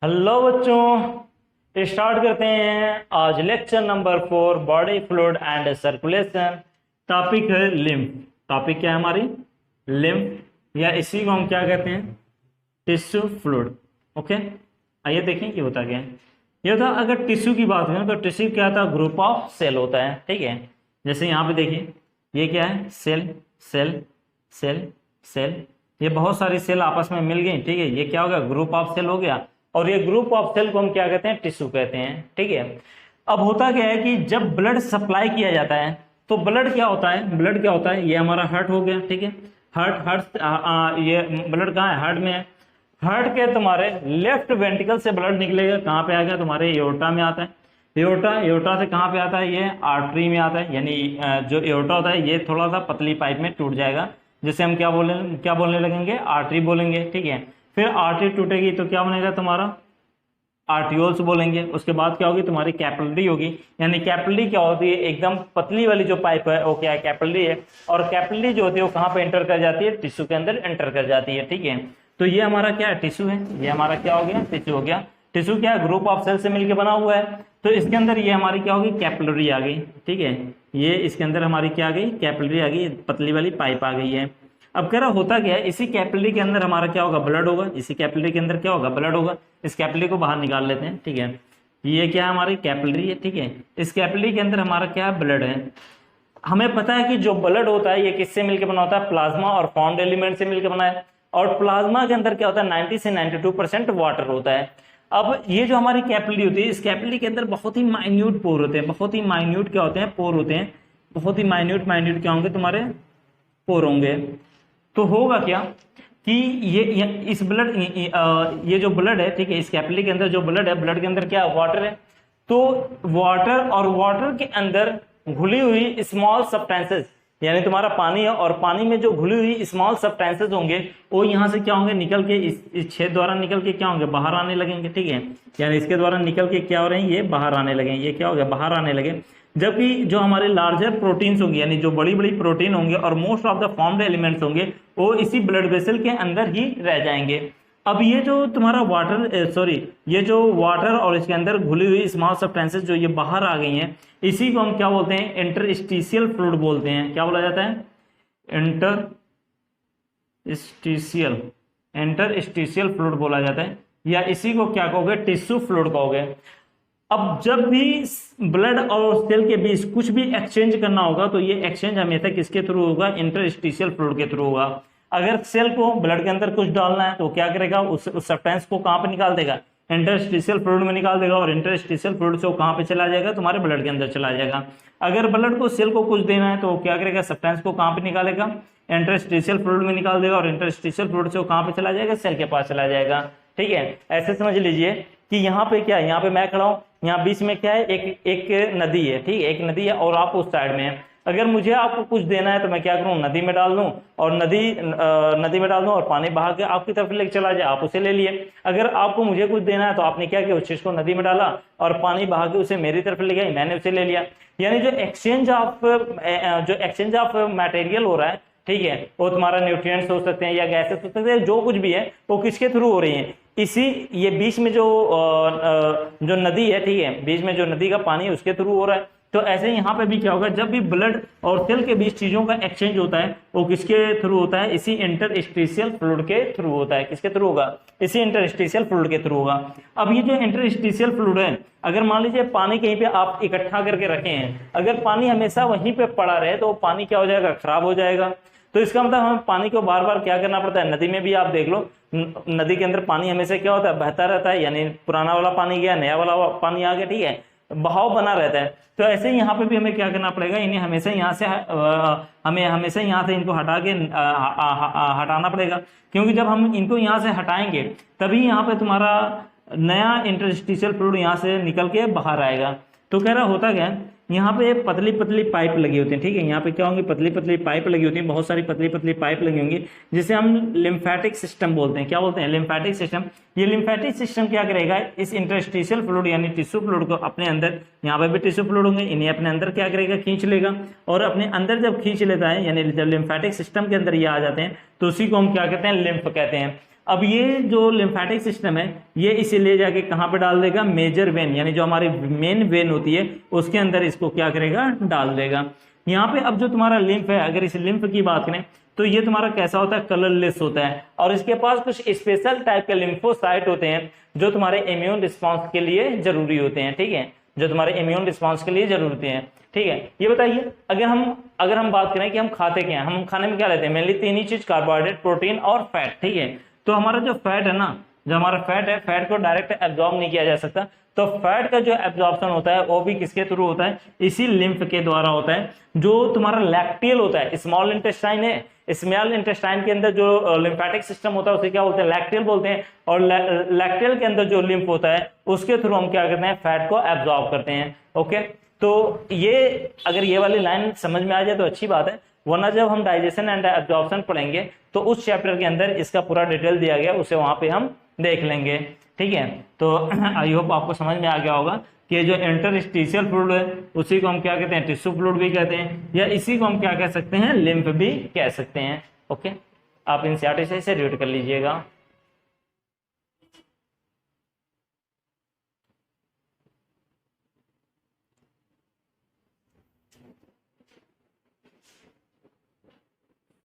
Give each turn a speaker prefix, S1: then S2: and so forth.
S1: Hello बच्चों, start करते हैं आज lecture number 4 body fluid and circulation. Topic है लिम्फ। टॉपिक क्या है हमारी? लिम्फ, या इसी को हम क्या कहते हैं? Tissue fluid. ओके, आइए देखें ये होता क्या है। ये होता, अगर टिश्यू की बात करें तो टिश्यू क्या होता है? ग्रुप ऑफ सेल होता है। ठीक है, जैसे यहाँ पे देखिए ये क्या है? Sale sale sale sale. ये बहुत सारी सेल आपस में मिल गई। ठीक है, ये क्या हो गया? ग्रुप ऑफ सेल हो गया। और ये ग्रुप ऑफ सेल को हम क्या कहते हैं? टिश्यू कहते हैं। ठीक है, अब होता क्या है कि जब ब्लड सप्लाई किया जाता है तो ब्लड क्या होता है? ब्लड क्या होता है? ये हमारा हार्ट हो गया। ठीक है, हार्ट ये ब्लड कहाँ है? हार्ट में है। हार्ट के तुम्हारे लेफ्ट वेंट्रिकल से ब्लड निकलेगा, कहाँ पे आएगा? तुम्हारे एओर्टा में आता है। एओर्टा, एओर्टा से कहाँ पे आता है? ये आर्टरी में आता है। यानी जो एओर्टा होता है ये थोड़ा सा पतली पाइप में टूट जाएगा, जिसे हम क्या बोलने लगेंगे? आर्टरी बोलेंगे। ठीक है, फिर आर्टरी टूटेगी तो क्या बनेगा तुम्हारा? आर्टियोल्स बोलेंगे। उसके बाद क्या होगी? तुम्हारी कैपिलरी होगी। यानी कैपिलरी क्या होती है? एकदम पतली वाली जो पाइप है वो क्या है? कैपिलरी है। और कैपिलरी जो होती है वो कहाँ पे एंटर कर जाती है? टिश्यू के अंदर एंटर कर जाती है। ठीक है, तो ये हमारा क्या है? टिश्यू है। ये हमारा क्या हो गया? टिश्यू हो गया। टिश्यू क्या है? ग्रुप ऑफ सेल से मिलकर बना हुआ है। तो इसके अंदर ये हमारी क्या होगी? कैपिलरी आ गई। ठीक है, ये इसके अंदर हमारी क्या आ गई? कैपिलरी आ गई, पतली वाली पाइप आ गई है। अब कह रहा होता क्या है? इसी कैपिलरी के अंदर हमारा क्या होगा? ब्लड होगा। इसी कैपिलरी के अंदर क्या होगा? ब्लड होगा। इस कैपिलरी को बाहर निकाल लेते हैं। ठीक है, ये क्या है? हमारी कैपिलरी है। ठीक है, इस कैपिलरी के अंदर हमारा क्या है? ब्लड है। हमें पता है कि जो ब्लड होता है ये किससे मिलकर बना होता है? प्लाज्मा और फाउंड एलिमेंट से मिलकर बना है। और प्लाज्मा के अंदर क्या होता है? 90 से 92% वाटर होता है। अब ये जो हमारी कैपिलरी होती है, इस कैपिलरी के अंदर बहुत ही माइन्यूट पोर होते हैं। बहुत ही माइन्यूट क्या होते हैं? पोर होते हैं। बहुत ही माइन्यूट माइन्यूट क्या होंगे? तुम्हारे पोर होंगे। तो होगा क्या कि ये इस ब्लड ये जो ब्लड है, ठीक है, इस कैपिलरी के अंदर जो ब्लड है, ब्लड के अंदर क्या? वाटर है। तो वाटर और वाटर के अंदर घुली हुई स्मॉल सब्सटेंसेस, यानी तुम्हारा पानी है और पानी में जो घुली हुई स्मॉल सब्सटेंसेस होंगे वो यहाँ से क्या होंगे? निकल के इस छेद द्वारा निकल के क्या होंगे? बाहर आने लगेंगे। ठीक है, यानी इसके द्वारा निकल के क्या हो रहे हैं? ये बाहर आने लगे। ये क्या हो गया? बाहर आने लगे। जबकि जो हमारे लार्जर प्रोटीन्स होंगे, यानी जो बड़ी बड़ी प्रोटीन होंगे और most of the formed elements होंगे, वो इसी ब्लड वेसल के अंदर ही रह जाएंगे। अब ये जो तुम्हारा ये जो वाटर और इसके अंदर घुली हुई स्मॉल सब्सटेंसेस जो ये बाहर आ गई हैं, इसी को हम क्या बोलते हैं? इंटरस्टिशियल फ्लूइड बोलते हैं। क्या बोला जाता है? इंटरस्टिशियल फ्लूइड बोला जाता है, या इसी को क्या कहोगे? टिश्यू फ्लूइड कहोगे। अब जब भी ब्लड और सेल के बीच कुछ भी एक्सचेंज करना होगा तो ये एक्सचेंज हमेशा किसके थ्रू होगा? इंटरस्टिशियल फ्लूइड के थ्रू होगा। अगर सेल को ब्लड के अंदर कुछ डालना है तो क्या करेगा? उस सब्सटेंस को कहां पे निकाल देगा? इंटरस्टिशियल फ्लूइड में निकाल देगा। और इंटरस्टिशियल फ्लूइड से वो कहां पे चला जाएगा? तुम्हारे ब्लड के अंदर चला जाएगा। अगर ब्लड को सेल को कुछ देना है तो क्या करेगा? सब्सटेंस को कहां पे निकालेगा? इंटरस्टिशियल फ्लूइड में निकाल देगा। और इंटरस्टिशियल फ्लूइड से वो कहां पे चला जाएगा? सेल के पास चला जाएगा। ठीक है, ऐसे समझ लीजिए कि यहाँ पे क्या है? यहाँ पे मैं खड़ा हूँ, यहाँ बीच में क्या है? एक नदी है। ठीक है, एक नदी है और आप उस साइड में है। अगर मुझे आपको कुछ देना है तो मैं क्या करूं? नदी में डाल दूं, और नदी में डाल दूं और पानी बहा के आपकी तरफ लेके चला जाए, आप उसे ले लिए। अगर आपको मुझे कुछ देना है तो आपने क्या किया? उस चीज को नदी में डाला और पानी बहा के उसे मेरी तरफ ले गया, मैंने उसे ले लिया। यानी जो एक्सचेंज ऑफ मटेरियल हो रहा है, ठीक है, वो तुम्हारा न्यूट्रिएंट्स हो सकते हैं या गैसेस हो सकते हैं, जो कुछ भी है वो किसके थ्रू हो रही है? इसी ये बीच में जो नदी है, ठीक है, बीच में जो नदी का पानी है उसके थ्रू हो रहा है। तो ऐसे यहाँ पे भी क्या होगा? जब भी ब्लड और सेल के बीच चीजों का एक्सचेंज होता है वो किसके थ्रू होता है? इसी इंटरस्टिशियल फ्लूइड के थ्रू होता है। किसके थ्रू होगा? इसी इंटरस्टिशियल फ्लूइड के थ्रू होगा। अब ये जो इंटरस्टिशियल फ्लूइड है, अगर मान लीजिए पानी कहीं पे आप इकट्ठा करके रखे हैं, अगर पानी हमेशा वहीं पे पड़ा रहे तो पानी क्या हो जाएगा? खराब हो जाएगा। तो इसका मतलब हमें पानी को बार बार क्या करना पड़ता है? नदी में भी आप देख लो, नदी के अंदर पानी हमेशा क्या होता है? बहता रहता है। यानी पुराना वाला पानी गया, नया वाला पानी आ गया। ठीक है, बहाव बना रहता है। तो ऐसे ही यहाँ पे भी हमें क्या करना पड़ेगा? इन्हें हमेशा यहाँ से हमें हमेशा यहाँ से इनको हटा के हटाना पड़ेगा, क्योंकि जब हम इनको यहाँ से हटाएंगे तभी यहाँ पे तुम्हारा नया इंटरस्टिशियल फ्लूइड यहाँ से निकल के बाहर आएगा। तो कह रहा होता क्या है? यहाँ पे पतली पतली पाइप लगी होती है। ठीक है, यहाँ पे क्या होंगी? पतली पतली पाइप लगी होती है, बहुत सारी पतली पतली पाइप लगी होंगी, जिसे हम लिम्फेटिक सिस्टम बोलते हैं। क्या बोलते हैं? Lymphatic system. ये लिम्फेटिक सिस्टम क्या करेगा? इस इंटरस्टिशियल फ्लूइड यानी टिश्यू फ्लूइड को अपने अंदर, यहाँ पे भी टिश्यू फ्लूइड होंगे, इन्हें अपने अंदर क्या करेगा? खींच लेगा। और अपने अंदर जब खींच लेता है, यानी जब लिम्फेटिक सिस्टम के अंदर ये आ जाते हैं तो उसी को हम क्या कहते हैं? लिम्फ कहते हैं। अब ये जो लिम्फेटिक सिस्टम है ये इसे ले जाके कहाँ पे डाल देगा, मेजर वेन यानी जो हमारी मेन वेन होती है उसके अंदर इसको क्या करेगा, डाल देगा। यहाँ पे अब जो तुम्हारा लिम्फ है, अगर इस लिम्फ की बात करें तो ये तुम्हारा कैसा होता है, कलरलेस होता है, और इसके पास कुछ स्पेशल टाइप के लिम्फोसाइट होते हैं जो तुम्हारे इम्यून रिस्पॉन्स के लिए जरूरी होते हैं, ठीक है, जो तुम्हारे इम्यून रिस्पॉन्स के लिए जरूरी होते हैं, ठीक है। ये बताइए अगर हम बात करें कि हम खाते क्या हैं, हम खाने में क्या लेते हैं, मेनली तीन ही चीज, कार्बोहाइड्रेट, प्रोटीन और फैट, ठीक है। तो हमारा जो फैट है ना, जो हमारा फैट है, फैट को डायरेक्ट एब्जॉर्ब नहीं किया जा सकता, तो फैट का जो एब्जॉर्प्शन होता है वो भी किसके थ्रू होता है, इसी लिम्फ के द्वारा होता है। जो तुम्हारा लैक्टियल होता है, स्मॉल इंटेस्टाइन है, स्मॉल इंटेस्टाइन के अंदर जो लिम्फेटिक सिस्टम होता है उसे क्या बोलते हैं, लैक्टियल बोलते हैं, और लैक्टियल के अंदर जो लिम्फ होता है उसके थ्रू हम क्या करते हैं, फैट को एब्जॉर्ब करते हैं। ओके, तो ये अगर ये वाली लाइन समझ में आ जाए तो अच्छी बात है, वरना जब हम डाइजेशन एंड एब्जॉर्प्शन पढ़ेंगे तो उस चैप्टर के अंदर इसका पूरा डिटेल दिया गया, उसे वहां पे हम देख लेंगे, ठीक है। तो आई होप आपको समझ में आ गया होगा कि जो इंटरस्टिशियल फ्लूइड है उसी को हम क्या कहते हैं, टिश्यू फ्लूइड भी कहते हैं, या इसी को हम क्या कह सकते हैं, लिम्फ भी कह सकते हैं। ओके, आप एनसीईआरटी से इसे रीड कर लीजिएगा।